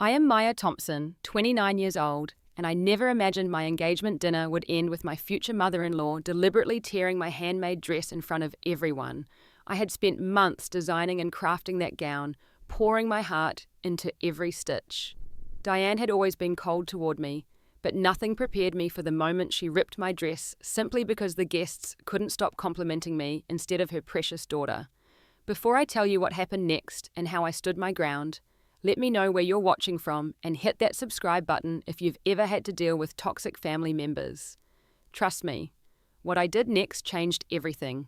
I am Maya Thompson, 29 years old, and I never imagined my engagement dinner would end with my future mother-in-law deliberately tearing my handmade dress in front of everyone. I had spent months designing and crafting that gown, pouring my heart into every stitch. Diane had always been cold toward me, but nothing prepared me for the moment she ripped my dress simply because the guests couldn't stop complimenting me instead of her precious daughter. Before I tell you what happened next and how I stood my ground, let me know where you're watching from and hit that subscribe button if you've ever had to deal with toxic family members. Trust me, what I did next changed everything.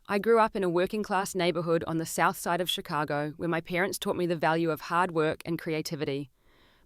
I grew up in a working-class neighborhood on the south side of Chicago where my parents taught me the value of hard work and creativity.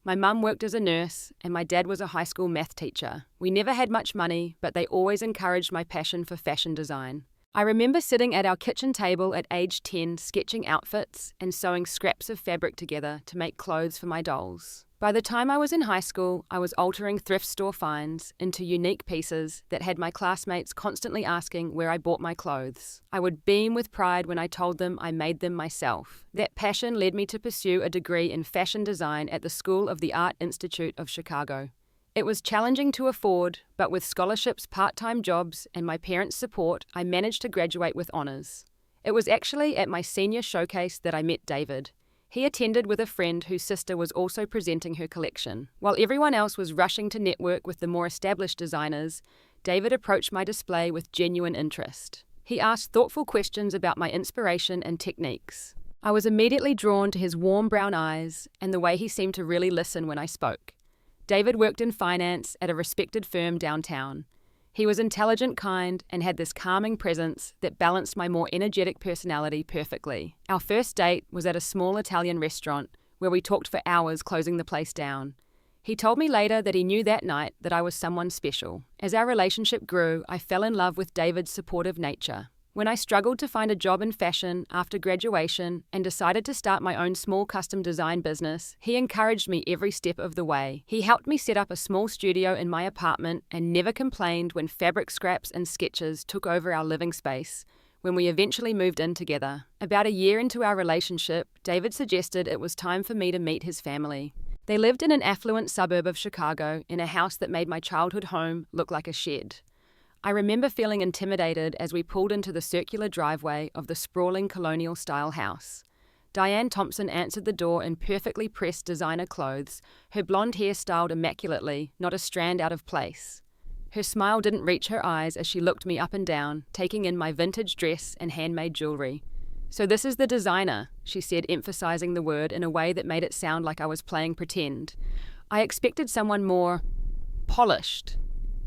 My mum worked as a nurse and my dad was a high school math teacher. We never had much money, but they always encouraged my passion for fashion design. I remember sitting at our kitchen table at age 10 sketching outfits and sewing scraps of fabric together to make clothes for my dolls. By the time I was in high school, I was altering thrift store finds into unique pieces that had my classmates constantly asking where I bought my clothes. I would beam with pride when I told them I made them myself. That passion led me to pursue a degree in fashion design at the School of the Art Institute of Chicago. It was challenging to afford, but with scholarships, part-time jobs, and my parents' support, I managed to graduate with honors. It was actually at my senior showcase that I met David. He attended with a friend whose sister was also presenting her collection. While everyone else was rushing to network with the more established designers, David approached my display with genuine interest. He asked thoughtful questions about my inspiration and techniques. I was immediately drawn to his warm brown eyes and the way he seemed to really listen when I spoke. David worked in finance at a respected firm downtown. He was intelligent, kind, and had this calming presence that balanced my more energetic personality perfectly. Our first date was at a small Italian restaurant where we talked for hours, closing the place down. He told me later that he knew that night that I was someone special. As our relationship grew, I fell in love with David's supportive nature. When I struggled to find a job in fashion after graduation and decided to start my own small custom design business, he encouraged me every step of the way. He helped me set up a small studio in my apartment and never complained when fabric scraps and sketches took over our living space when we eventually moved in together. About a year into our relationship, David suggested it was time for me to meet his family. They lived in an affluent suburb of Chicago in a house that made my childhood home look like a shed. I remember feeling intimidated as we pulled into the circular driveway of the sprawling colonial-style house. Diane Thompson answered the door in perfectly pressed designer clothes, her blonde hair styled immaculately, not a strand out of place. Her smile didn't reach her eyes as she looked me up and down, taking in my vintage dress and handmade jewelry. "So this is the designer," she said, emphasizing the word in a way that made it sound like I was playing pretend. I expected someone more polished.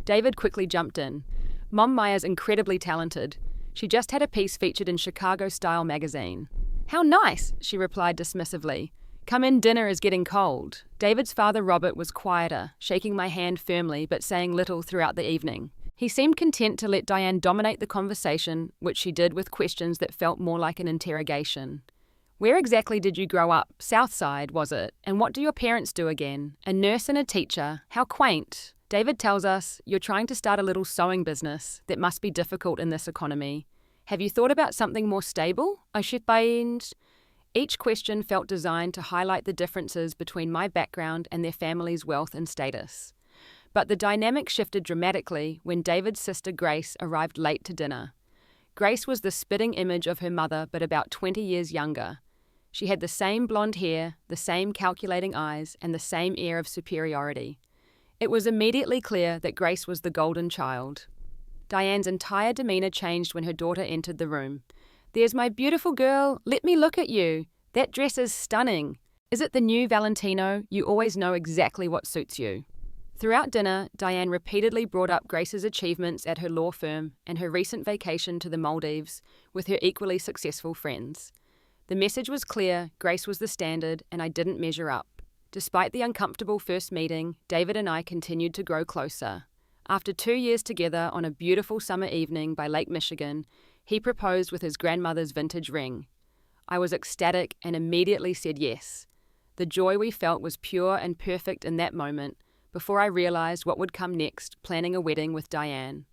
David quickly jumped in. Mom Maya's incredibly talented. She just had a piece featured in Chicago Style magazine. "How nice," she replied dismissively. "Come in, dinner is getting cold." David's father Robert was quieter, shaking my hand firmly but saying little throughout the evening. He seemed content to let Diane dominate the conversation, which she did with questions that felt more like an interrogation. "Where exactly did you grow up? South Side, was it? And what do your parents do again? A nurse and a teacher. How quaint." David tells us, "You're trying to start a little sewing business. That must be difficult in this economy. Have you thought about something more stable? I should find." Each question felt designed to highlight the differences between my background and their family's wealth and status. But the dynamic shifted dramatically when David's sister Grace arrived late to dinner. Grace was the spitting image of her mother, but about 20 years younger. She had the same blonde hair, the same calculating eyes, and the same air of superiority. It was immediately clear that Grace was the golden child. Diane's entire demeanor changed when her daughter entered the room. "There's my beautiful girl. Let me look at you. That dress is stunning. Is it the new Valentino? You always know exactly what suits you." Throughout dinner, Diane repeatedly brought up Grace's achievements at her law firm and her recent vacation to the Maldives with her equally successful friends. The message was clear: Grace was the standard, and I didn't measure up. Despite the uncomfortable first meeting, David and I continued to grow closer. After 2 years together on a beautiful summer evening by Lake Michigan, he proposed with his grandmother's vintage ring. I was ecstatic and immediately said yes. The joy we felt was pure and perfect in that moment, before I realized what would come next, planning a wedding with Diane.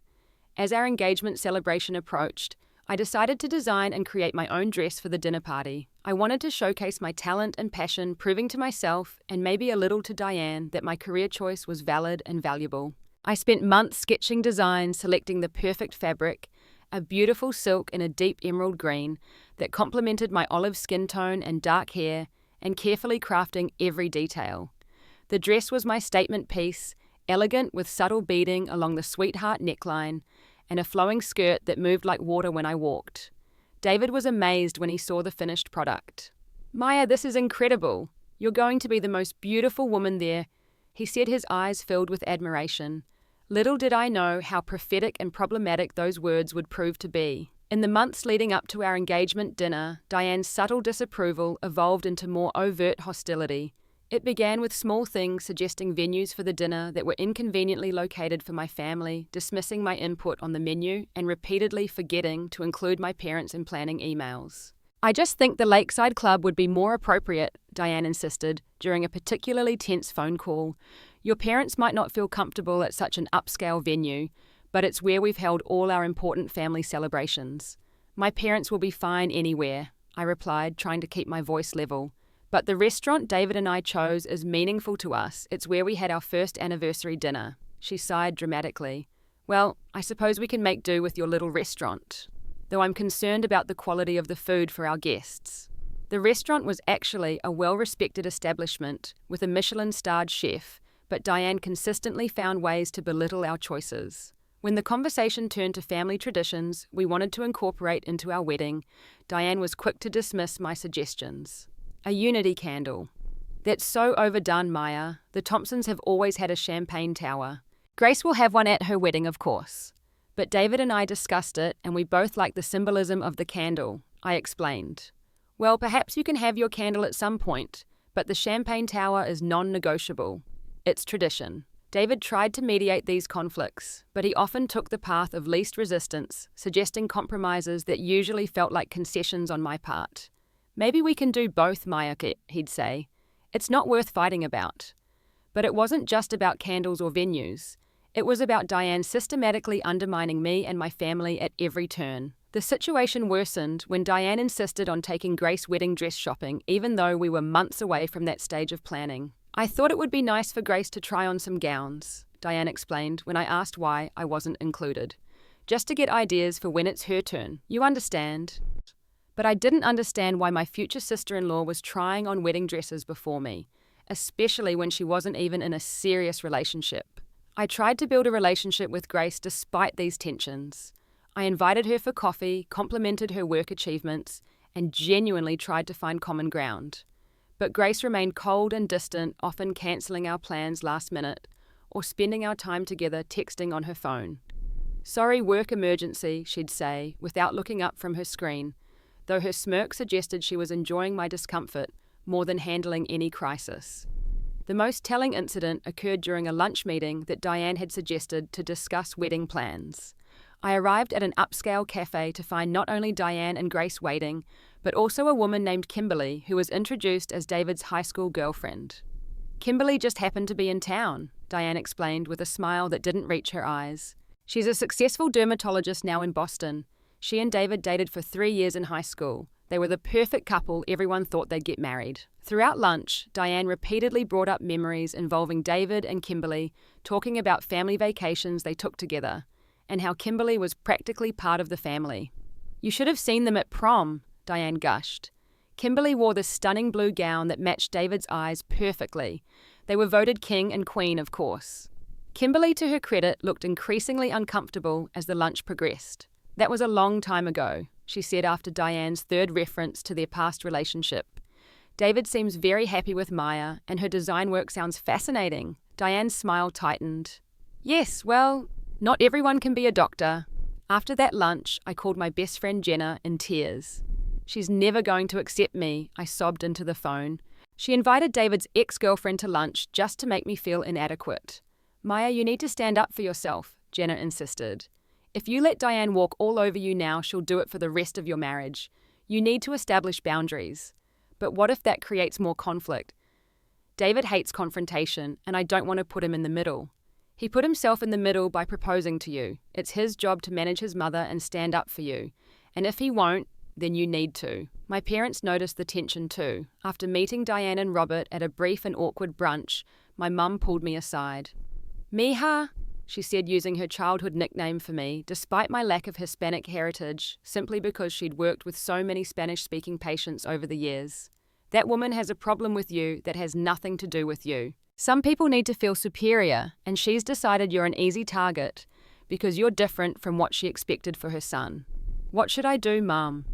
As our engagement celebration approached, I decided to design and create my own dress for the dinner party. I wanted to showcase my talent and passion, proving to myself, and maybe a little to Diane, that my career choice was valid and valuable. I spent months sketching designs, selecting the perfect fabric, a beautiful silk in a deep emerald green that complemented my olive skin tone and dark hair, and carefully crafting every detail. The dress was my statement piece, elegant with subtle beading along the sweetheart neckline, and a flowing skirt that moved like water when I walked. David was amazed when he saw the finished product. "Maya, this is incredible. You're going to be the most beautiful woman there," he said, his eyes filled with admiration. Little did I know how prophetic and problematic those words would prove to be. In the months leading up to our engagement dinner, Diane's subtle disapproval evolved into more overt hostility. It began with small things, suggesting venues for the dinner that were inconveniently located for my family, dismissing my input on the menu, and repeatedly forgetting to include my parents in planning emails. "I just think the Lakeside Club would be more appropriate," Diane insisted, during a particularly tense phone call. "Your parents might not feel comfortable at such an upscale venue, but it's where we've held all our important family celebrations." "My parents will be fine anywhere," I replied, trying to keep my voice level. "But the restaurant David and I chose is meaningful to us. It's where we had our first anniversary dinner." She sighed dramatically. "Well, I suppose we can make do with your little restaurant, though I'm concerned about the quality of the food for our guests." The restaurant was actually a well-respected establishment with a Michelin-starred chef, but Diane consistently found ways to belittle our choices. When the conversation turned to family traditions we wanted to incorporate into our wedding, Diane was quick to dismiss my suggestions. "A unity candle." "That's so overdone, Maya. The Thompsons have always had a champagne tower." "Grace will have one at her wedding, of course." "But David and I discussed it, and we both like the symbolism of the candle," I explained. "Well, perhaps you can have your candle at some point, but the champagne tower is non-negotiable. It's tradition." David tried to mediate these conflicts, but he often took the path of least resistance, suggesting compromises that usually felt like concessions on my part. "Maybe we can do both, Maya," he'd say. "It's not worth fighting about." But it wasn't just about candles or venues. It was about Diane systematically undermining me and my family at every turn. The situation worsened when Diane insisted on taking Grace wedding dress shopping, even though we were months away from that stage of planning. "I thought it would be nice for Grace to try on some gowns," Diane explained when I asked why I wasn't included. "Just to get ideas for when it's her turn. You understand." But I didn't understand why my future sister-in-law was trying on wedding dresses before me, especially when she wasn't even in a serious relationship. I tried to build a relationship with Grace despite these tensions. I invited her for coffee, complimented her work achievements, and genuinely tried to find common ground. But Grace remained cold and distant, often cancelling our plans last minute, or spending our time together texting on her phone. "Sorry, work emergency," she'd say, without looking up from her screen, though her smirk suggested she was enjoying my discomfort more than handling any crisis. The most telling incident occurred during a lunch meeting that Diane had suggested to discuss wedding plans. I arrived at an upscale cafe to find not only Diane and Grace waiting, but also a woman named Kimberly, who was introduced as David's high school girlfriend. "Kimberly just happened to be in town," Diane explained with a smile that didn't reach her eyes. "She's a successful dermatologist now in Boston. She and David dated for 3 years in high school. They were the perfect couple. Everyone thought they'd get married." Throughout lunch, Diane repeatedly brought up memories involving David and Kimberly, talking about family vacations they took together, and how Kimberly was practically part of the family. "You should have seen them at prom," Diane gushed. Kimberly wore this stunning blue gown that matched David's eyes perfectly. They were voted king and queen, of course. Kimberly, to her credit, looked increasingly uncomfortable as the lunch progressed. "That was a long time ago," she said after Diane's third reference to their past relationship. "David seems very happy with Maya, and her design work sounds fascinating." Diane's smile tightened. "Yes, well, not everyone can be a doctor." After that lunch, I called my best friend Jenna in tears. "She's never going to accept me," I sobbed into the phone. "She invited David's ex-girlfriend to lunch just to make me feel inadequate." "Maya, you need to stand up for yourself," Jenna insisted. "If you let Diane walk all over you now, she'll do it for the rest of your marriage. You need to establish boundaries." "But what if that creates more conflict?" "David hates confrontation, and I don't want to put him in the middle." "He put himself in the middle by proposing to you. It's his job to manage his mother and stand up for you. And if he won't, then you need to. My parents noticed the tension too. After meeting Diane and Robert at a brief and awkward brunch, my mum pulled me aside. "Mija," she said, using her childhood nickname for me, despite my lack of Hispanic heritage, simply because she'd worked with so many Spanish-speaking patients over the years. "That woman has a problem with you that has nothing to do with you. Some people need to feel superior, and she's decided you're an easy target because you're different from what she expected for her son. What should I do, Mum?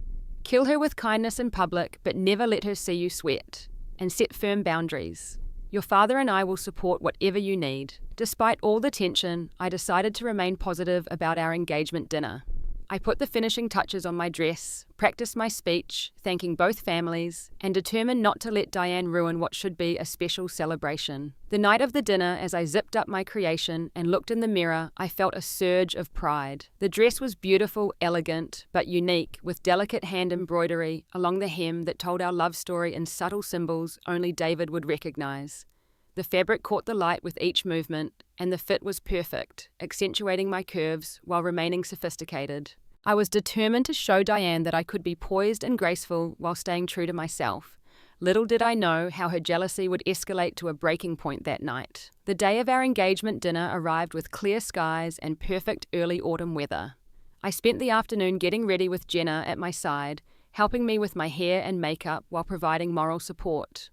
Kill her with kindness in public, but never let her see you sweat. And set firm boundaries. Your father and I will support whatever you need." Despite all the tension, I decided to remain positive about our engagement dinner. I put the finishing touches on my dress, practiced my speech, thanking both families, and determined not to let Diane ruin what should be a special celebration. The night of the dinner, as I zipped up my creation and looked in the mirror, I felt a surge of pride. The dress was beautiful, elegant, but unique, with delicate hand embroidery along the hem that told our love story in subtle symbols only David would recognize. The fabric caught the light with each movement, and the fit was perfect, accentuating my curves while remaining sophisticated. I was determined to show Diane that I could be poised and graceful while staying true to myself. Little did I know how her jealousy would escalate to a breaking point that night. The day of our engagement dinner arrived with clear skies and perfect early autumn weather. I spent the afternoon getting ready with Jenna at my side, helping me with my hair and makeup while providing moral support.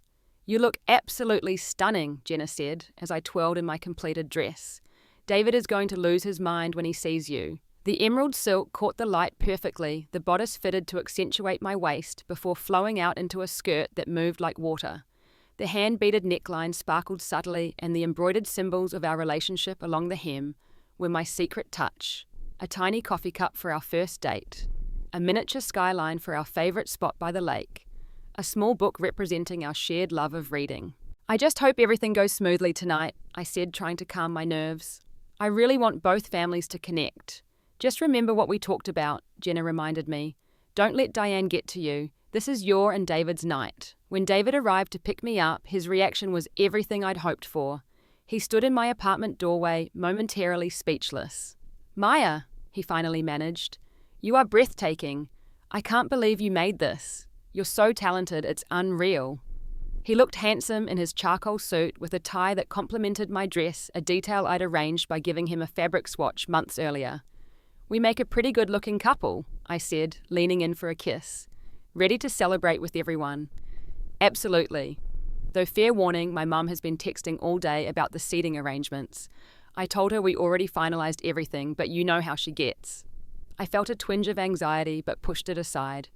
"You look absolutely stunning," Jenna said, as I twirled in my completed dress. "David is going to lose his mind when he sees you." The emerald silk caught the light perfectly, the bodice fitted to accentuate my waist before flowing out into a skirt that moved like water. The hand-beaded neckline sparkled subtly, and the embroidered symbols of our relationship along the hem were my secret touch. A tiny coffee cup for our first date. A miniature skyline for our favourite spot by the lake. A small book representing our shared love of reading. "I just hope everything goes smoothly tonight," I said, trying to calm my nerves. "I really want both families to connect. Just remember what we talked about," Jenna reminded me. "Don't let Diane get to you. This is your and David's night." When David arrived to pick me up, his reaction was everything I'd hoped for. He stood in my apartment doorway, momentarily speechless. "Maya," he finally managed, "you are breathtaking. I can't believe you made this. You're so talented, it's unreal." He looked handsome in his charcoal suit with a tie that complemented my dress, a detail I'd arranged by giving him a fabric swatch months earlier. "We make a pretty good-looking couple," I said, leaning in for a kiss. "Ready to celebrate with everyone." "Absolutely." Though fair warning, my mum has been texting all day about the seating arrangements. I told her we already finalised everything, but you know how she gets. I felt a twinge of anxiety, but pushed it aside.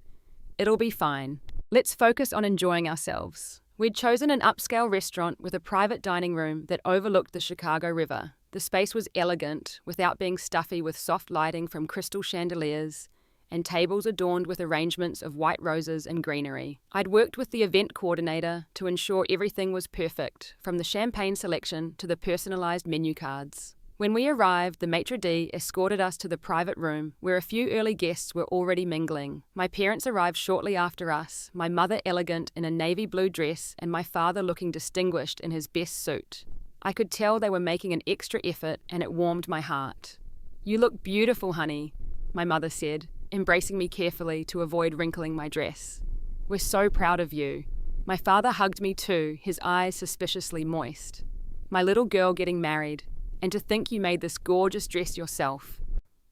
"It'll be fine. Let's focus on enjoying ourselves." We'd chosen an upscale restaurant with a private dining room that overlooked the Chicago River. The space was elegant, without being stuffy, with soft lighting from crystal chandeliers and tables adorned with arrangements of white roses and greenery. I'd worked with the event coordinator to ensure everything was perfect, from the champagne selection to the personalised menu cards. When we arrived, the maitre d' escorted us to the private room, where a few early guests were already mingling. My parents arrived shortly after us, my mother elegant in a navy blue dress and my father looking distinguished in his best suit. I could tell they were making an extra effort, and it warmed my heart. "You look beautiful, honey," my mother said, embracing me carefully to avoid wrinkling my dress. "We're so proud of you." My father hugged me too, his eyes suspiciously moist. "My little girl getting married. And to think you made this gorgeous dress yourself."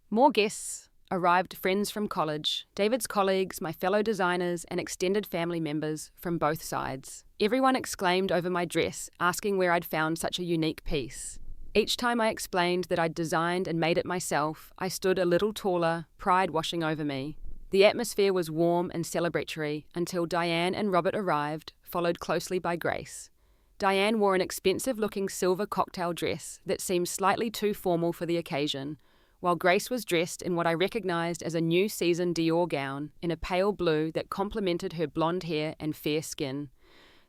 More guests arrived, friends from college, David's colleagues, my fellow designers, and extended family members from both sides. Everyone exclaimed over my dress, asking where I'd found such a unique piece. Each time I explained that I'd designed and made it myself, I stood a little taller, pride washing over me. The atmosphere was warm and celebratory until Diane and Robert arrived, followed closely by Grace. Diane wore an expensive-looking silver cocktail dress that seemed slightly too formal for the occasion, while Grace was dressed in what I recognized as a new season Dior gown in a pale blue that complemented her blonde hair and fair skin.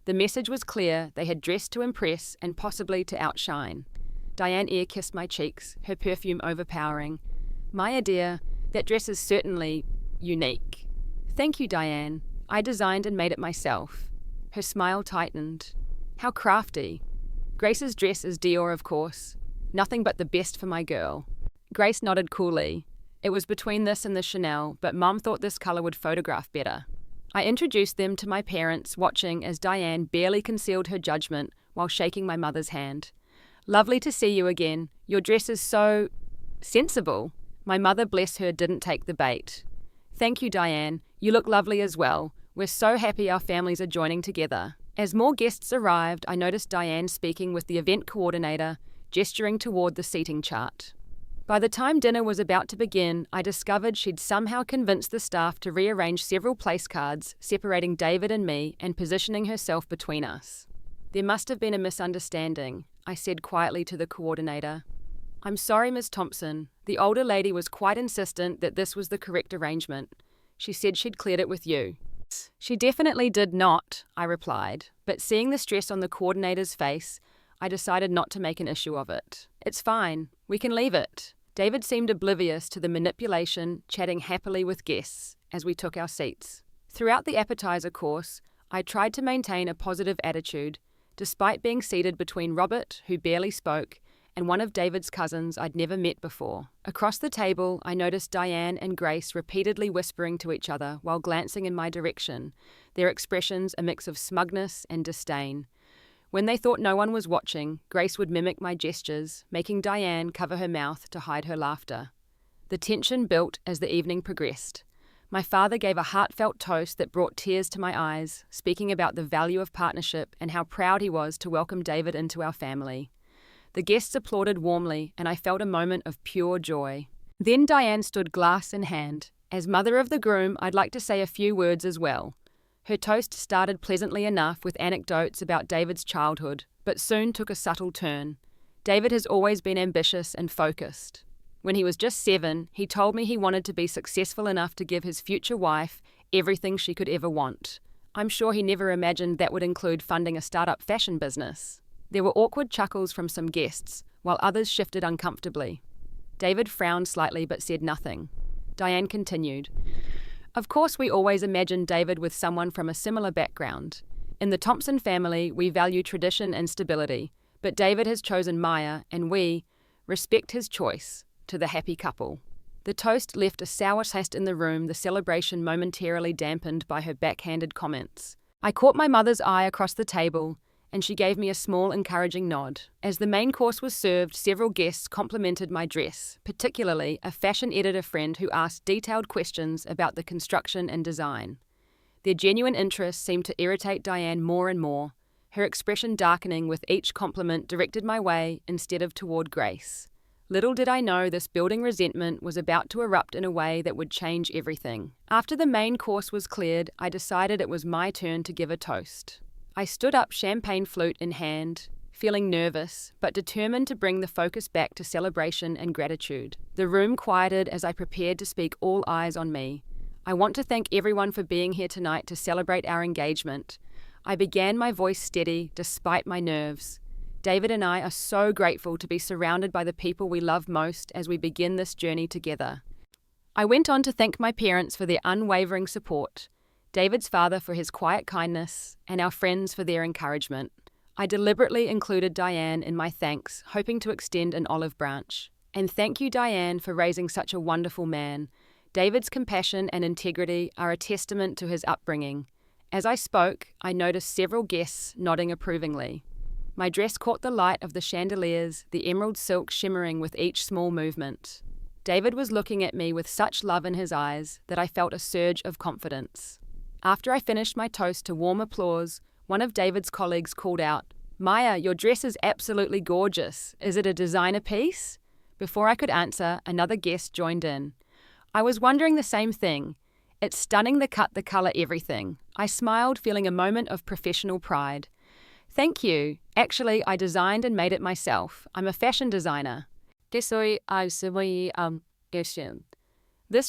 The message was clear: they had dressed to impress and possibly to outshine. Diane ear-kissed my cheeks, her perfume overpowering. "Maya dear, that dress is certainly unique." "Thank you, Diane. I designed and made it myself." Her smile tightened. "How crafty." "Grace's dress is Dior, of course. Nothing but the best for my girl." Grace nodded coolly. It was between this and the Chanel, but Mum thought this colour would photograph better. I introduced them to my parents, watching as Diane barely concealed her judgment while shaking my mother's hand. "Lovely to see you again. Your dress is so sensible." My mother, bless her, didn't take the bait. "Thank you, Diane. You look lovely as well. We're so happy our families are joining together." As more guests arrived, I noticed Diane speaking with the event coordinator, gesturing toward the seating chart. By the time dinner was about to begin, I discovered she'd somehow convinced the staff to rearrange several place cards, separating David and me and positioning herself between us. "There must have been a misunderstanding," I said quietly to the coordinator. "I'm sorry, Ms. Thompson." The older lady was quite insistent that this was the correct arrangement. She said she'd cleared it with you. "She definitely did not," I replied, but seeing the stress on the coordinator's face, I decided not to make an issue of it. "It's fine. We can leave it." David seemed oblivious to the manipulation, chatting happily with guests as we took our seats. Throughout the appetizer course, I tried to maintain a positive attitude, despite being seated between Robert, who barely spoke, and one of David's cousins I'd never met before. Across the table, I noticed Diane and Grace repeatedly whispering to each other while glancing in my direction, their expressions a mix of smugness and disdain. When they thought no one was watching, Grace would mimic my gestures, making Diane cover her mouth to hide her laughter. The tension built as the evening progressed. My father gave a heartfelt toast that brought tears to my eyes, speaking about the value of partnership and how proud he was to welcome David into our family. The guests applauded warmly, and I felt a moment of pure joy. Then Diane stood glass in hand. "As mother of the groom, I'd like to say a few words as well." Her toast started pleasantly enough with anecdotes about David's childhood, but soon took a subtle turn. David has always been ambitious and focused. When he was just 7, he told me he wanted to be successful enough to give his future wife everything she could ever want. I'm sure he never imagined that would include funding a startup fashion business. There were awkward chuckles from some guests, while others shifted uncomfortably. David frowned slightly but said nothing. Diane continued. "Of course, we always imagined David with someone from a similar background. In the Thompson family, we value tradition and stability, but David has chosen Maya, and we respect his choice." To the happy couple. The toast left a sour taste in the room, the celebration momentarily dampened by her backhanded comments. I caught my mother's eye across the table, and she gave me a small encouraging nod. As the main course was served, several guests complimented my dress, particularly a fashion editor friend who asked detailed questions about the construction and design. Their genuine interest seemed to irritate Diane more and more, her expression darkening with each compliment directed my way instead of toward Grace. Little did I know this building resentment was about to erupt in a way that would change everything. After the main course was cleared, I decided it was my turn to give a toast. I stood up, champagne flute in hand, feeling nervous, but determined to bring the focus back to celebration and gratitude. The room quieted as I prepared to speak, all eyes on me. "I want to thank everyone for being here tonight to celebrate our engagement." I began, my voice steady despite my nerves. "David and I are so grateful to be surrounded by the people we love most as we begin this journey together." I went on to thank my parents for their unwavering support, David's father for his quiet kindness, and our friends for their encouragement. I deliberately included Diane in my thanks, hoping to extend an olive branch. "And thank you, Diane, for raising such a wonderful man. David's compassion and integrity are a testament to his upbringing." As I spoke, I noticed several guests nodding approvingly. My dress caught the light of the chandeliers, the emerald silk shimmering with each small movement. David was looking at me with such love in his eyes that I felt a surge of confidence. After I finished my toast to warm applause, one of David's colleagues called out, "Maya, your dress is absolutely gorgeous. Is it a designer piece?" Before I could answer, another guest joined in. "I was wondering the same thing. It's stunning, the cut, the color, everything." I smiled, feeling a moment of professional pride. "Thank you. Actually, I designed and made it myself. I'm a fashion designer." This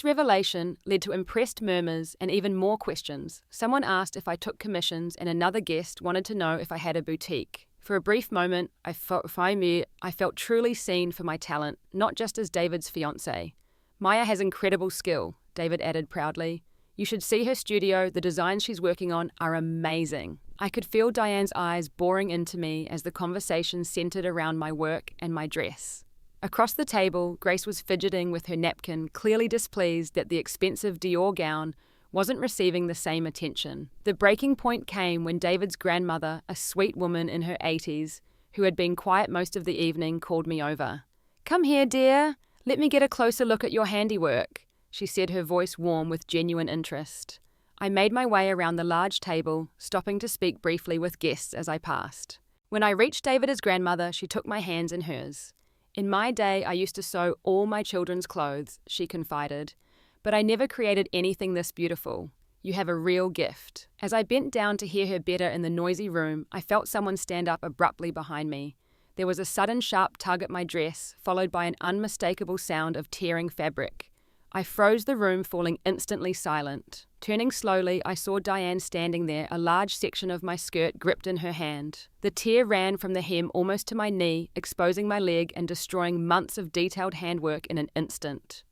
revelation led to impressed murmurs and even more questions. Someone asked if I took commissions, and another guest wanted to know if I had a boutique. For a brief moment, I felt truly seen for my talent, not just as David's fiancée. "Maya has incredible skill," David added proudly. "You should see her studio. The designs she's working on are amazing." I could feel Diane's eyes boring into me as the conversation centered around my work and my dress. Across the table, Grace was fidgeting with her napkin, clearly displeased that the expensive Dior gown wasn't receiving the same attention. The breaking point came when David's grandmother, a sweet woman in her 80s, who had been quiet most of the evening, called me over. "Come here, dear. Let me get a closer look at your handiwork," she said, her voice warm with genuine interest. I made my way around the large table, stopping to speak briefly with guests as I passed. When I reached David's grandmother, she took my hands in hers. "In my day, I used to sew all my children's clothes," she confided, "but I never created anything this beautiful. You have a real gift." As I bent down to hear her better in the noisy room, I felt someone stand up abruptly behind me. There was a sudden sharp tug at my dress, followed by an unmistakable sound of tearing fabric. I froze the room, falling instantly silent. Turning slowly, I saw Diane standing there, a large section of my skirt gripped in her hand. The tear ran from the hem almost to my knee, exposing my leg and destroying months of detailed handwork in an instant.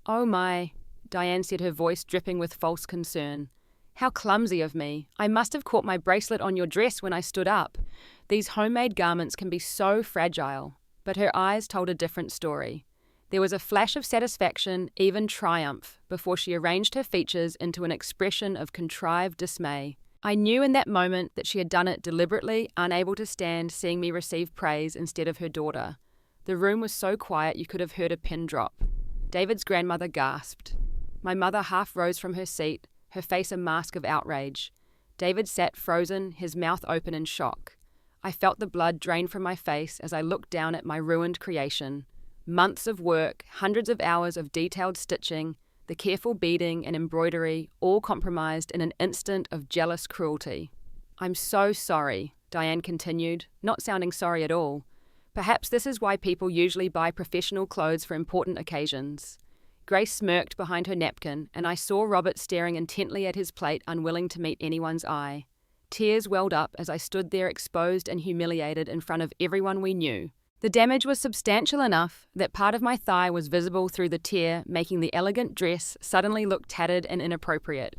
"Oh my," Diane said, her voice dripping with false concern. "How clumsy of me. I must have caught my bracelet on your dress when I stood up. These homemade garments can be so fragile." But her eyes told a different story. There was a flash of satisfaction, even triumph, before she arranged her features into an expression of contrived dismay. I knew in that moment that she had done it deliberately, unable to stand seeing me receive praise instead of her daughter. The room was so quiet you could have heard a pin drop. David's grandmother gasped. My mother half rose from her seat, her face a mask of outrage. David sat frozen, his mouth open in shock. I felt the blood drain from my face as I looked down at my ruined creation. Months of work, hundreds of hours of detailed stitching, the careful beading and embroidery, all compromised in an instant of jealous cruelty. "I'm so sorry," Diane continued, not sounding sorry at all. "Perhaps this is why people usually buy professional clothes for important occasions." Grace smirked behind her napkin, and I saw Robert staring intently at his plate, unwilling to meet anyone's eye. Tears welled up as I stood there exposed and humiliated in front of everyone we knew. The damage was substantial enough that part of my thigh was visible through the tear, making the elegant dress suddenly look tattered and inappropriate.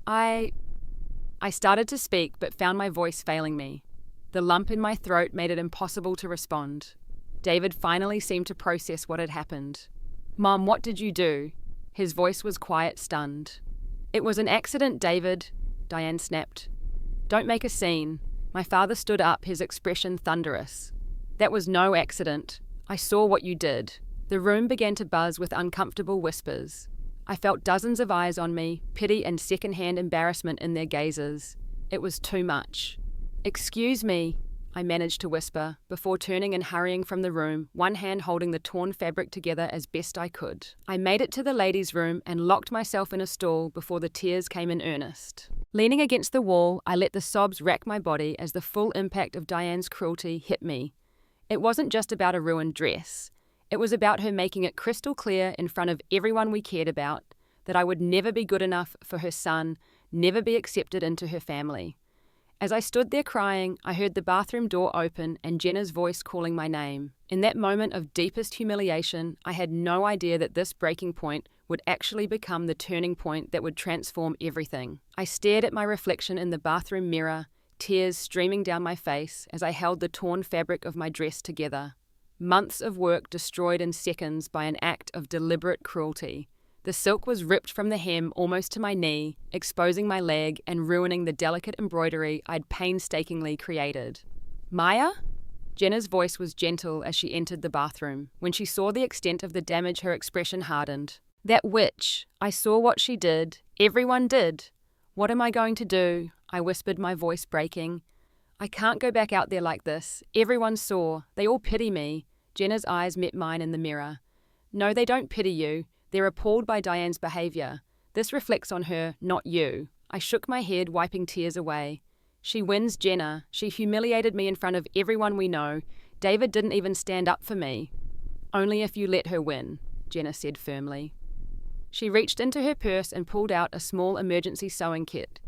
I started to speak, but found my voice failing me. The lump in my throat made it impossible to respond. David finally seemed to process what had happened. "Mom, what did you do?" His voice was quiet, stunned. "It was an accident, David," Diane snapped. "Don't make a scene." My father stood up, his expression thunderous. "That was no accident. I saw what you did." The room began to buzz with uncomfortable whispers. I felt dozens of eyes on me, pity and second-hand embarrassment in their gazes. It was too much. "Excuse me," I managed to whisper, before turning and hurrying from the room, one hand holding the torn fabric together as best I could. I made it to the ladies' room and locked myself in a stall before the tears came in earnest. Leaning against the wall, I let the sobs rack my body as the full impact of Diane's cruelty hit me. It wasn't just about a ruined dress. It was about her making it crystal clear in front of everyone we cared about that I would never be good enough for her son, never be accepted into her family. As I stood there crying, I heard the bathroom door open and Jenna's voice calling my name. In that moment of deepest humiliation, I had no idea that this breaking point would actually become the turning point that would transform everything. I stared at my reflection in the bathroom mirror, tears streaming down my face as I held the torn fabric of my dress together. Months of work destroyed in seconds by an act of deliberate cruelty. The silk was ripped from the hem almost to my knee, exposing my leg and ruining the delicate embroidery I'd painstakingly created. "Maya?" Jenna's voice was gentle as she entered the bathroom. When she saw the extent of the damage, her expression hardened. "That witch. I saw what she did. Everyone did. What am I going to do?" I whispered, my voice breaking. "I can't go back out there like this. Everyone saw. They all pity me." Jenna's eyes met mine in the mirror. "No, they don't pity you. They're appalled by Diane's behavior. This reflects on her, not you." I shook my head, wiping tears away. "She wins, Jenna. She humiliated me in front of everyone we know. David didn't even stand up for me." "Only if you let her win," Jenna said firmly. She reached into her purse and pulled out a small emergency sewing kit.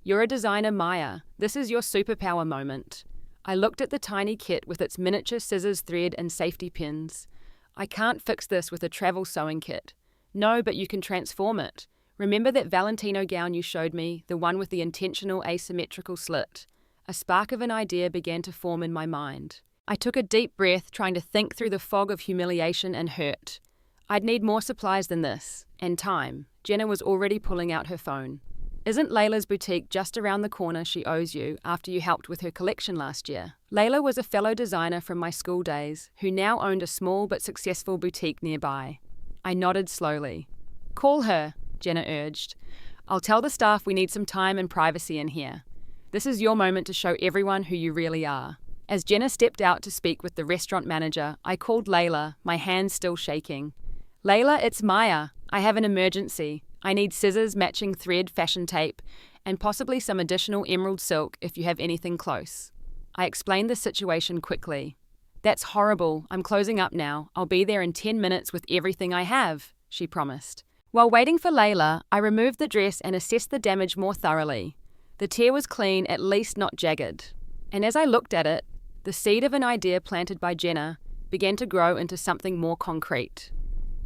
"You're a designer, Maya. This is your superpower moment." I looked at the tiny kit with its miniature scissors, thread, and safety pins. "I can't fix this with a travel sewing kit." "No, but you can transform it. Remember that Valentino gown you showed me, the one with the intentional asymmetrical slit?" A spark of an idea began to form in my mind. I took a deep breath, trying to think through the fog of humiliation and hurt. I'd need more supplies than this, and time. Jenna was already pulling out her phone. Isn't Layla's boutique just around the corner she owes you after you helped with her collection last year? Layla was a fellow designer from my school days who now owned a small but successful boutique nearby. I nodded slowly. Call her, Jenna urged. I'll tell the staff we need some time and privacy in here. This is your moment to show everyone who you really are. As Jenna stepped out to speak with the restaurant manager, I called Layla, my hands still shaking. Layla, it's Maya. I have an emergency. I need scissors, matching thread, fashion tape, and possibly some additional emerald silk if you have anything close. I explained the situation quickly. That's horrible. I'm closing up now. I'll be there in 10 minutes with everything I have, she promised. While waiting for Layla, I removed the dress and assessed the damage more thoroughly. The tear was clean, at least not jagged. And as I looked at it, the seed of an idea planted by Jenna began to grow into something more concrete.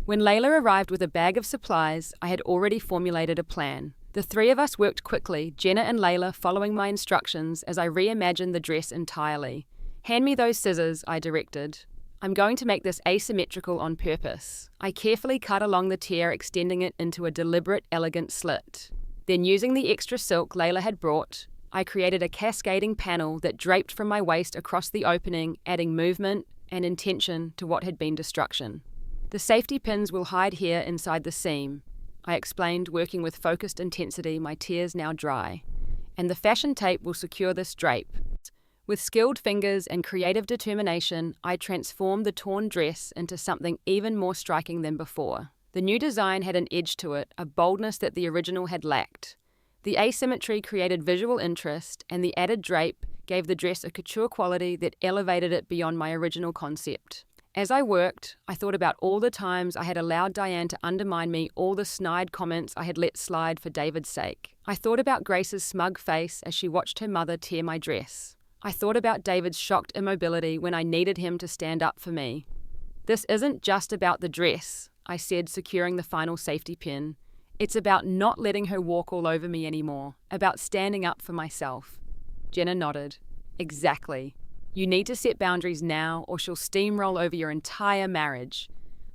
When Layla arrived with a bag of supplies, I had already formulated a plan. The three of us worked quickly, Jenna and Layla following my instructions as I reimagined the dress entirely. Hand me those scissors, I directed. I'm going to make this asymmetrical on purpose. I carefully cut along the tear, extending it into a deliberate, elegant slit. Then, using the extra silk Layla had brought, I created a cascading panel that draped from my waist across the opening, adding movement and intention to what had been destruction. The safety pins will hide here inside the seam, I explained, working with focused intensity, my tears now dry. And the fashion tape will secure this drape. With skilled fingers and creative determination, I transformed the torn dress into something even more striking than before. The new design had an edge to it, a boldness that the original had lacked. The asymmetry created visual interest, and the added drape gave the dress a couture quality that elevated it beyond my original concept. As I worked, I thought about all the times I had allowed Diane to undermine me, all the snide comments I had let slide for David's sake. I thought about Grace's smug face as she watched her mother tear my dress. I thought about David's shocked immobility when I needed him to stand up for me. This isn't just about the dress, I said, securing the final safety pin. It's about not letting her walk all over me anymore, about standing up for myself. Jenna nodded. Exactly. You need to set boundaries now or she'll steamroll over your entire marriage.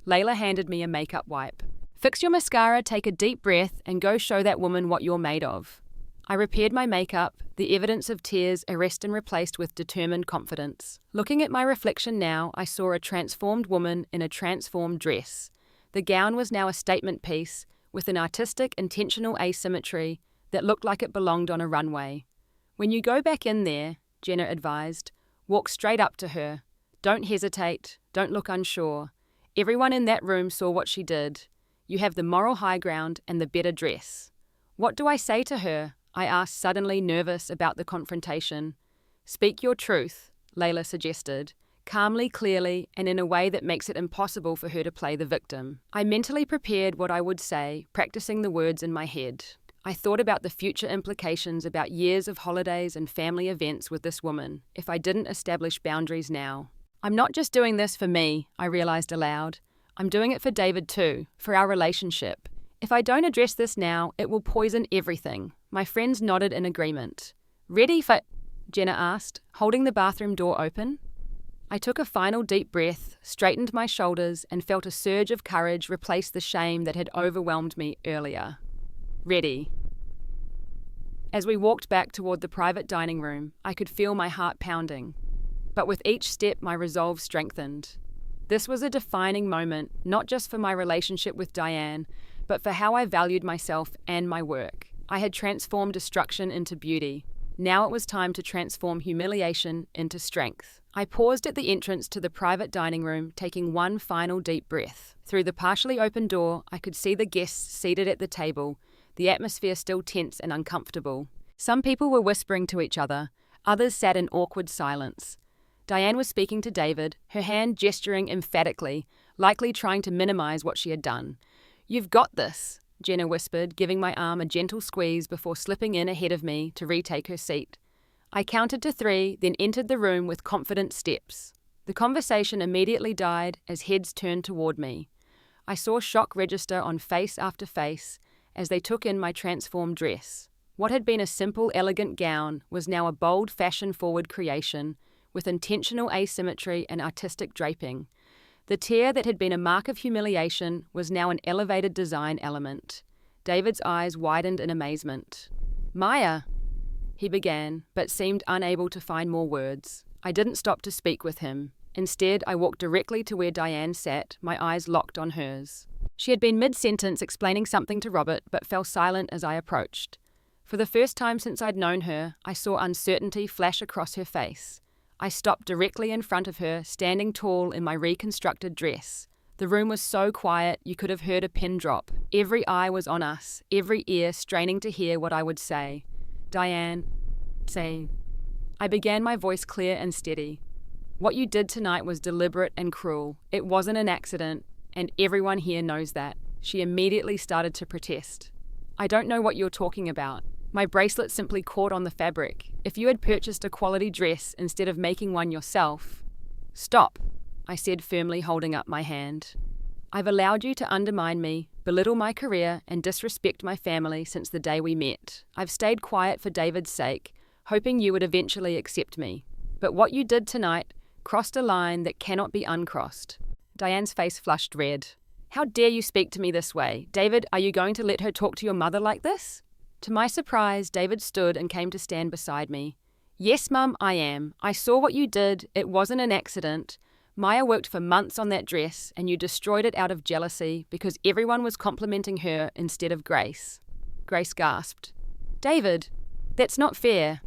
Layla handed me a makeup wipe. Fix your mascara, take a deep breath, and go show that woman what you're made of. I repaired my makeup, the evidence of tears erased and replaced with determined confidence. Looking at my reflection now, I saw a transformed woman in a transformed dress. The gown was now a statement piece, with an artistic, intentional asymmetry that looked like it belonged on a runway. When you go back in there, Jenna advised, walk straight up to her. Don't hesitate, don't look unsure. Everyone in that room saw what she did. You have the moral high ground and the better dress. What do I say to her? I asked, suddenly nervous about the confrontation. Speak your truth, Layla suggested, calmly, clearly, and in a way that makes it impossible for her to play the victim. I mentally prepared what I would say, practicing the words in my head. I thought about the future implications, about years of holidays and family events with this woman, if I didn't establish boundaries now. I'm not just doing this for me, I realized aloud. I'm doing it for David too, for our relationship. If I don't address this now, it will poison everything. My friends nodded in agreement. Ready for... Jenna asked, holding the bathroom door open. I took a final deep breath, straightened my shoulders, and felt a surge of courage replace the shame that had overwhelmed me earlier. Ready. As we walked back toward the private dining room, I could feel my heart pounding. But with each step, my resolve strengthened. This was a defining moment, not just for my relationship with Diane, but for how I valued myself and my work. I had transformed destruction into beauty. Now it was time to transform humiliation into strength. I paused at the entrance to the private dining room, taking one final deep breath. Through the partially open door, I could see the guests seated at the table, the atmosphere still tense and uncomfortable. Some people were whispering to each other, others sat in awkward silence. Diane was speaking to David, her hand gesturing emphatically, likely trying to minimize what she had done. "You've got this," Jenna whispered, giving my arm a gentle squeeze before slipping in ahead of me to retake her seat. I counted to 3, then entered the room with confident steps. The conversation immediately died as heads turned toward me. I saw shock register on face after face as they took in my transformed dress. What had been a simple, elegant gown was now a bold, fashion-forward creation, with intentional asymmetry and artistic draping. The tear that had been a mark of humiliation was now an elevated design element. David's eyes widened in amazement. "Maya," he began, but seemed unable to find more words. I didn't stop to speak with him. Instead, I walked directly to where Diane sat, my eyes locked on hers. She had been mid-sentence explaining something to Robert, but fell silent as I approached. For the first time since I'd known her, I saw uncertainty flash across her face. I stopped directly in front of her, standing tall in my reconstructed dress. The room was so quiet you could have heard a pin drop. Every eye was on us, every ear straining to hear what I would say. "Diane, say." I began, my voice clear and steady. "What you did tonight was deliberate and cruel. It wasn't an accident, and everyone here knows that." She immediately started to protest. "I don't know what you're talking about. My bracelet simply caught on the fabric. If you had purchased a quality dress instead of making one yourself..." "Stop," I said, firmly holding up my hand. "I've allowed you to undermine me, belittle my career, and disrespect my family since the day we met. I've stayed quiet for David's sake, hoping you would eventually accept me. But what you did tonight crossed a line that cannot be uncrossed." Diane's face flushed red. "How dare you speak to me this way? David, are you going to let her talk to your mother like this?" To my surprise, David stood and came to stand beside me. "Yes, Mum, I am. I saw what you did. It wasn't an accident. Maya worked for months on that dress, and you destroyed it out of jealousy because everyone was complimenting her instead of Grace." Grace gasped. "David, that's not fair."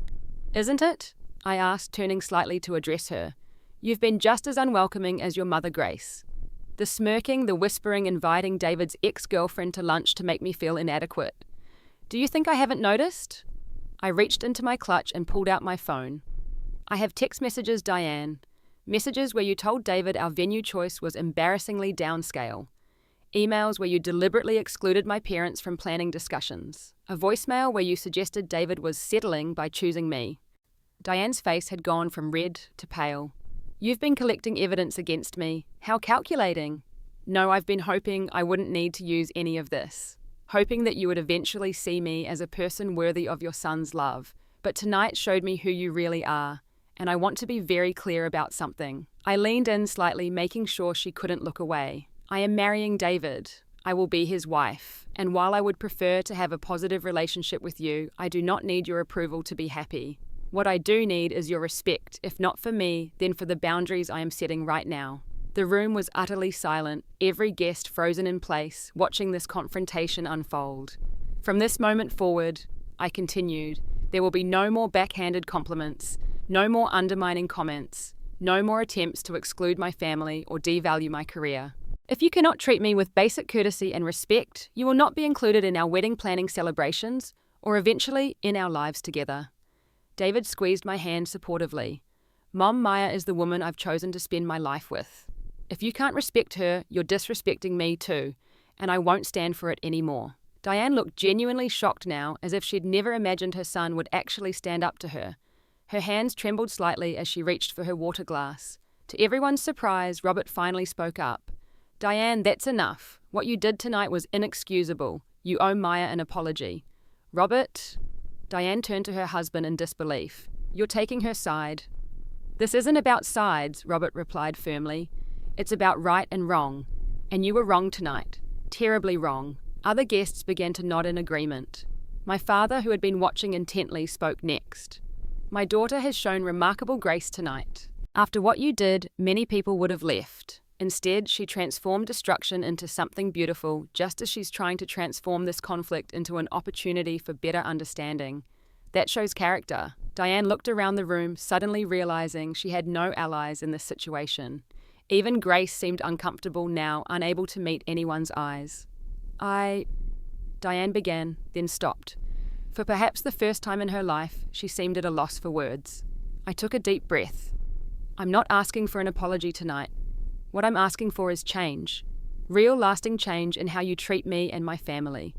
"Isn't it?" I asked, turning slightly to address her. "You've been just as unwelcoming as your mother, Grace." The smirking, the whispering, inviting David's ex-girlfriend to lunch to make me feel inadequate. "Do you think I haven't noticed?" I reached into my clutch and pulled out my phone. "I have text messages, Diane. Messages where you told David our venue choice was embarrassingly downscale. Emails where you deliberately excluded my parents from planning discussions. A voicemail where you suggested David was settling by choosing me." Diane's face had gone from red to pale. "You've been collecting evidence against me. How calculating." "No, I've been hoping I wouldn't need to use any of this. Hoping that you would eventually see me as a person worthy of your son's love. But tonight showed me who you really are, and I want to be very clear about something." I leaned in slightly, making sure she couldn't look away. "I am marrying David. I will be his wife, and while I would prefer to have a positive relationship with you, I do not need your approval to be happy. What I do need is your respect, if not for me, then for the boundaries I am setting right now." The room was utterly silent, every guest frozen in place, watching this confrontation unfold. "From this moment forward," I continued, "there will be no more backhanded compliments, no more undermining comments, no more attempts to exclude my family or devalue my career. If you cannot treat me with basic courtesy and respect, you will not be included in our wedding planning celebrations or eventually in our lives together." David squeezed my hand supportively. "Mom, Maya is the woman I've chosen to spend my life with. If you can't respect her, you're disrespecting me too, and I won't stand for it anymore." Diane looked genuinely shocked now, as if she'd never imagined her son would actually stand up to her. Her hands trembled slightly as she reached for her water glass. To everyone's surprise, Robert finally spoke up. "Diane, that's enough. What you did tonight was inexcusable. You owe Maya an apology." "Robert?" Diane turned to her husband in disbelief. "You're taking her side." "This isn't about sides," Robert replied firmly. "It's about right and wrong. And you were wrong tonight. Terribly wrong." Other guests began to nod in agreement. My father, who had been watching intently, spoke next. "My daughter has shown remarkable grace tonight. After what you did, many people would have left. Instead, she transformed destruction into something beautiful, just as she's trying to transform this conflict into an opportunity for better understanding. That shows character." Diane looked around the room, suddenly realizing she had no allies in this situation. Even Grace seemed uncomfortable now, unable to meet anyone's eyes. Diane began, then stopped. For perhaps the first time in her life, she seemed at a loss for words. I took a deep breath. "I'm not asking for an apology tonight. What I'm asking for is change. Real, lasting change in how you treat me and my family.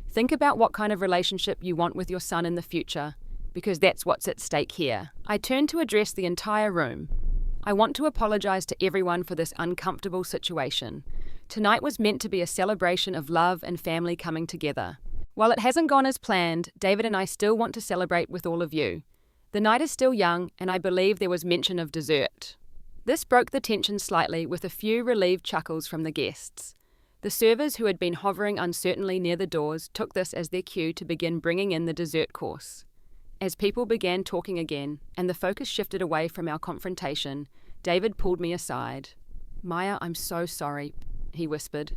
Think about what kind of relationship you want with your son in the future, because that's what's at stake here." I turned to address the entire room. "I want to apologize to everyone for this uncomfortable situation. Tonight was meant to be a celebration of love and family coming together. While it hasn't gone as planned, David and I still want to celebrate with all of you. The night is still young, and I believe there was mention of dessert. This broke the tension slightly, with a few relieved chuckles from the guests. The servers, who had been hovering uncertainly near the doors, took this as their cue to begin bringing in the dessert course. As people began talking again, and the focus shifted away from our confrontation, David pulled me aside. "Maya, I'm so sorry," he whispered.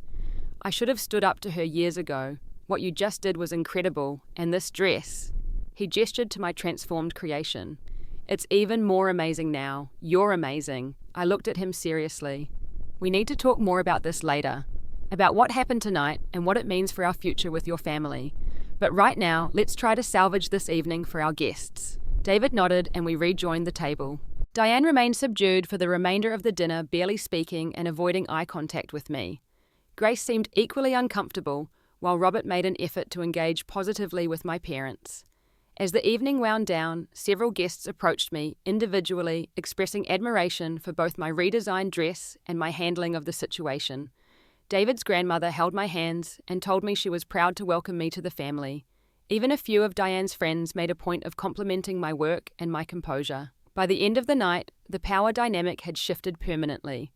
"I should have stood up to her years ago. What you just did was incredible, and this dress." He gestured to my transformed creation. "It's even more amazing now. You're amazing." I looked at him seriously. "We need to talk more about this later, about what happened tonight and what it means for our future with your family. But right now, let's try to salvage this evening for our guests." David nodded and we rejoined the table. Diane remained subdued for the remainder of the dinner, barely speaking and avoiding eye contact with me. Grace seemed equally uncomfortable, while Robert made an effort to engage positively with my parents. As the evening wound down, several guests approached me individually, expressing admiration for both my redesigned dress and my handling of the situation. David's grandmother held my hands and told me she was proud to welcome me to the family. Even a few of Diane's friends made a point of complimenting my work and my composure. By the end of the night, the power dynamic had shifted permanently.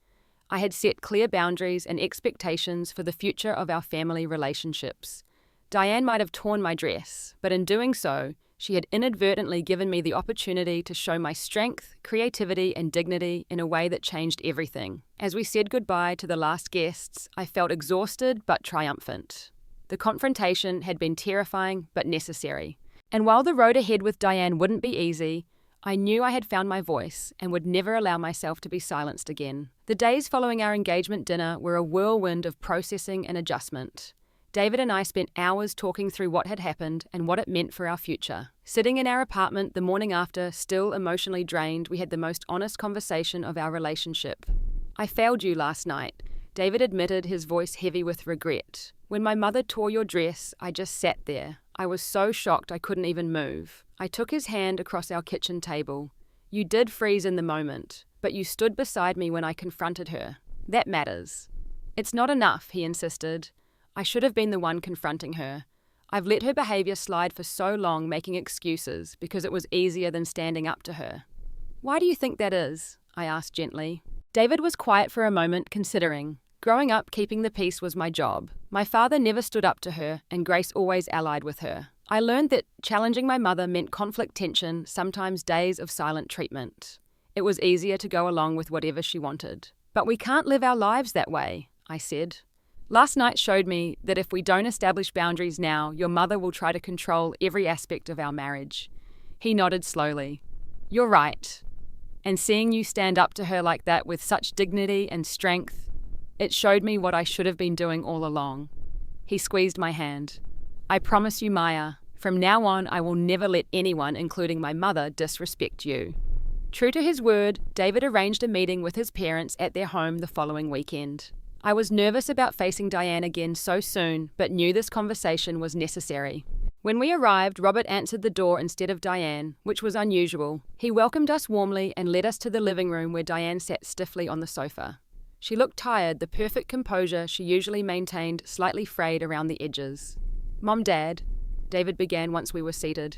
I had set clear boundaries and expectations for the future of our family relationships. Diane might have torn my dress, but in doing so, she had inadvertently given me the opportunity to show my strength, creativity, and dignity in a way that changed everything. As we said goodbye to the last guests, I felt exhausted but triumphant. The confrontation had been terrifying but necessary. And while the road ahead with Diane wouldn't be easy, I knew I had found my voice and would never allow myself to be silenced again. The days following our engagement dinner were a whirlwind of processing and adjustment. David and I spent hours talking through what had happened and what it meant for our future. Sitting in our apartment the morning after, still emotionally drained, we had the most honest conversation of our relationship. "I failed you last night," David admitted, his voice heavy with regret. "When my mother tore your dress, I just sat there. I was so shocked I couldn't even move." I took his hand across our kitchen table. "You did freeze in the moment, but you stood beside me when I confronted her. That matters." "It's not enough," he insisted. "I should have been the one confronting her. I've let her behavior slide for so long, making excuses because it was easier than standing up to her." "Why do you think that is?" I asked gently. David was quiet for a moment, considering. Growing up, keeping the peace was my job. My father never stood up to her, and Grace always allied with her. I learned that challenging my mother meant conflict, tension, sometimes days of silent treatment. It was easier to go along with whatever she wanted. "But we can't live our lives that way," I said. "Last night showed me that if we don't establish boundaries now, your mother will try to control every aspect of our marriage." He nodded slowly. "You're right. And seeing you stand up to her like that with such dignity and strength, it showed me what I should have been doing all along." He squeezed my hand. "I promise you, Maya, from now on I will never let anyone, including my mother, disrespect you." True to his word, David arranged a meeting with his parents at their home the following weekend. I was nervous about facing Diane again so soon, but knew this conversation was necessary. When we arrived, Robert answered the door instead of Diane, which was unusual. He welcomed us warmly and led us to the living room where Diane sat stiffly on the sofa. She looked tired, the perfect composure she usually maintained slightly frayed around the edges. "Mom, Dad," David began once we were seated.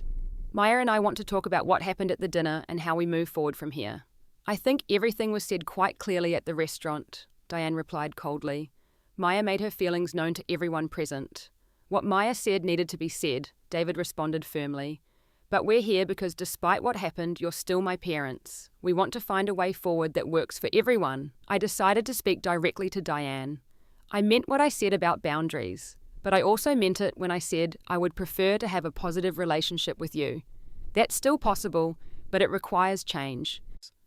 "Maya and I want to talk about what happened at the dinner and how we move forward from here." "I think everything was said quite clearly at the restaurant," Diane replied coldly. Maya made her feelings known to everyone present. "What Maya said needed to be said," David responded firmly. "But we're here because despite what happened, you're still my parents. We want to find a way forward that works for everyone." I decided to speak directly to Diane. I meant what I said about boundaries, but I also meant it when I said I would prefer to have a positive relationship with you. That's still possible, but it requires change.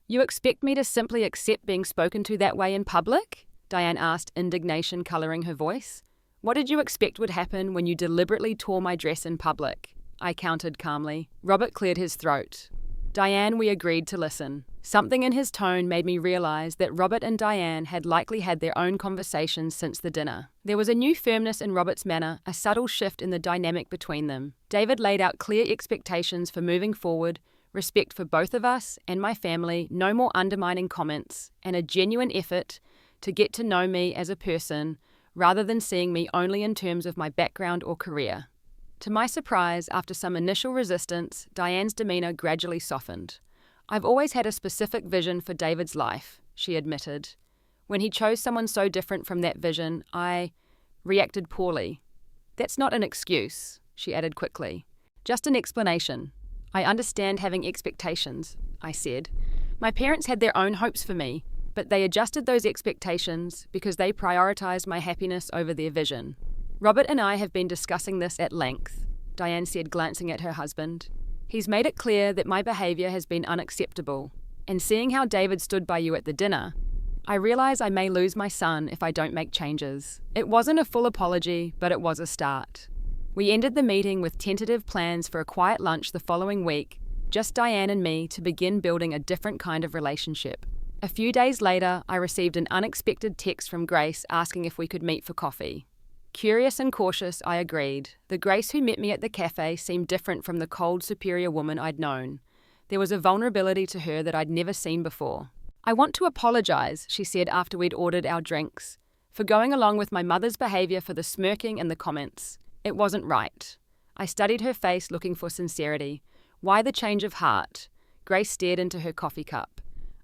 "You expect me to simply accept being spoken to that way in public?" Diane asked, indignation colouring her voice. "What did you expect would happen when you deliberately tore my dress in public?" I countered calmly. Robert cleared his throat. "Diane, we agreed to listen." Something in his tone made me realise that Robert and Diane had likely had their own conversations since the dinner. There was a new firmness in Robert's manner, a subtle shift in the dynamic between them. David laid out clear expectations for moving forward, respect for both of us and my family, no more undermining comments, and a genuine effort to get to know me as a person rather than seeing me only in terms of my background or career. To my surprise, after some initial resistance, Diane's demeanor gradually softened. "I've always had a specific vision for David's life," she admitted. "When he chose someone so different from that vision, I reacted poorly." "That's not an excuse," she added quickly. "Just an explanation. I understand having expectations," I said. "My parents had their own hopes for me, but they adjusted those expectations because they prioritized my happiness over their vision." "Robert and I have been discussing this at length," Diane said, glancing at her husband. "He's made it clear that my behavior has been unacceptable, and seeing how David stood by you at the dinner, I realize I may lose my son if I don't make changes." It wasn't a full apology, but it was a start. We ended the meeting with tentative plans for a quiet lunch the following week, just Diane and me, to begin building a different kind of relationship. A few days later, I received an unexpected text from Grace asking if we could meet for coffee. Curious and cautious, I agreed. The Grace who met me at the cafe seemed different from the cold, superior woman I'd known. There was a vulnerability to her that I'd never seen before. "I want to apologize," she said after we'd ordered our drinks, "for going along with my mother's behavior, for the smirking and the comments. It wasn't right." I studied her face, looking for sincerity. "Why the change of heart?" Grace stared into her coffee cup.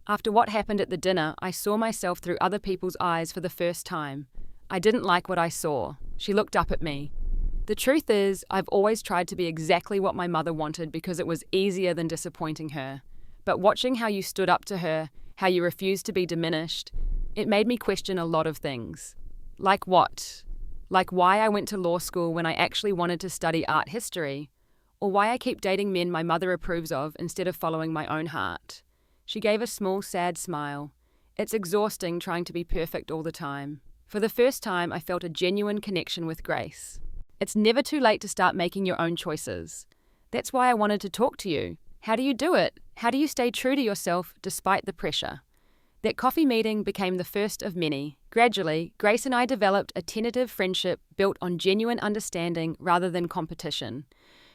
"After what happened at the dinner, I saw myself through other people's eyes for the first time. I didn't like what I saw." She looked up at me. "The truth is, I've always tried to be exactly what my mother wanted because it was easier than disappointing her. But watching how you stood up to her, how you refused to be diminished, it made me question a lot of things." "Like what? Like why I went to law school when I actually wanted to study art history? Or why I keep dating men my mother approves of instead of following my own heart?" She gave a small, sad smile. "It's exhausting trying to be perfect all the time." For the first time, I felt a genuine connection with Grace. "It's never too late to start making your own choices. That's why I wanted to talk to you. How do you do it? How do you stay true to yourself despite the pressure?" That coffee meeting became the first of many. Gradually, Grace and I developed a tentative friendship built on genuine understanding rather than competition.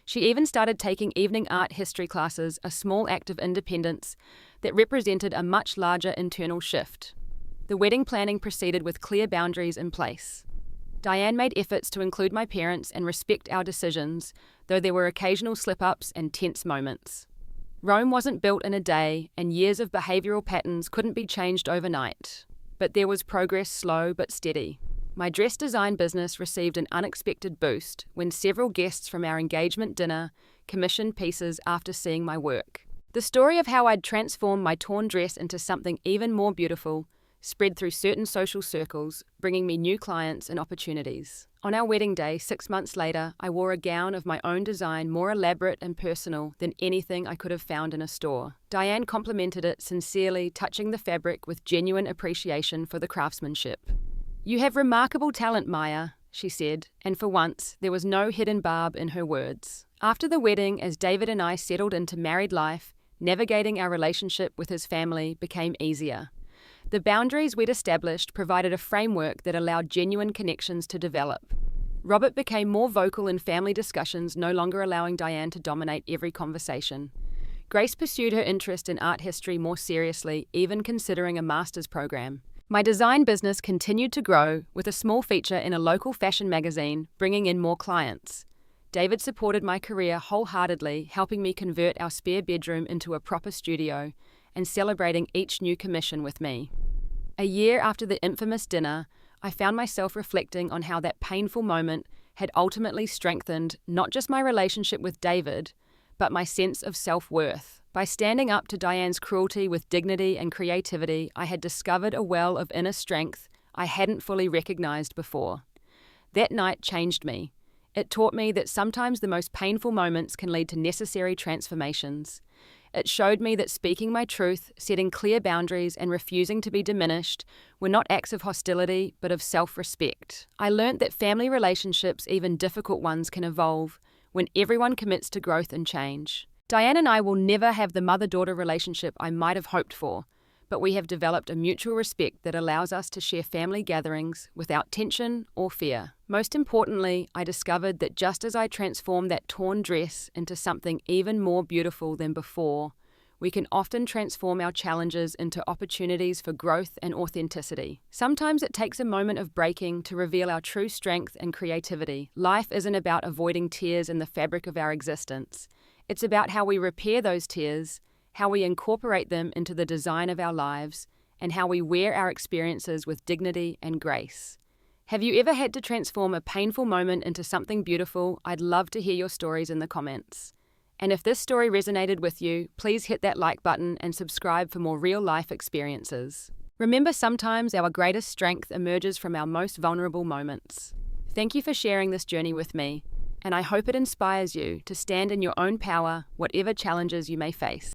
She even started taking evening art history classes, a small act of independence that represented a much larger internal shift. The wedding planning proceeded with clear boundaries in place. Diane made efforts to include my parents and respect our decisions, though there were occasional slip-ups and tense moments. Rome wasn't built in a day, and years of behavioral patterns couldn't be changed overnight. But there was progress, slow but steady. My dress design business received an unexpected boost when several guests from our engagement dinner commissioned pieces after seeing my work. The story of how I'd transformed my torn dress into something even more beautiful spread through certain social circles, bringing me new clients and opportunities. On our wedding day, 6 months later, I wore a gown of my own design, more elaborate and personal than anything I could have found in a store. Diane complimented it sincerely, touching the fabric with genuine appreciation for the craftsmanship. "You have remarkable talent, Maya," she said, and for once, there was no hidden barb in her words. After the wedding, as David and I settled into married life, navigating our relationship with his family became easier. The boundaries we'd established provided a framework that allowed genuine connections to develop. Robert became more vocal in family discussions, no longer allowing Diane to dominate every conversation. Grace pursued her interest in art history more seriously, even considering a master's program. My design business continued to grow, with a small feature in a local fashion magazine, bringing in more clients. David supported my career wholeheartedly, helping me convert our spare bedroom into a proper studio and celebrating each new commission with me. A year after the infamous dinner, I found myself reflecting on how that painful moment had ultimately strengthened not just my relationship with David, but my sense of self-worth. By standing up to Diane's cruelty with dignity and creativity, I had discovered a well of inner strength I hadn't fully recognized before. That night changed me. It taught me that sometimes the most painful moments can lead to necessary transformations. It showed me that speaking my truth, setting clear boundaries, and refusing to be diminished were not acts of hostility, but of self-respect. I learnt that family relationships, even difficult ones, can evolve when everyone commits to growth and change. Diane and I will never have the mother-daughter relationship I might have hoped for, but we have developed a mutual respect that allows us to share family gatherings without tension or fear. Most importantly, I discovered that just as I transformed that torn dress into something even more beautiful than before, we can often transform our challenges into opportunities for growth and authenticity. Sometimes it takes a moment of breaking to reveal our true strength and creativity. Life isn't about avoiding tears in the fabric of our existence. It's about how we repair those tears, how we incorporate them into the design of our lives, and how we wear our experiences with dignity and grace. Have you ever had to transform a painful moment into something beautiful? I'd love to hear your stories in the comments. And if this story resonated with you, please hit that like button and subscribe for more real-life experiences. Remember, sometimes our greatest strength emerges from our most vulnerable moments. Thank you for sharing this journey with me, and I hope it inspires you to stand in your own power, whatever challenges you may face.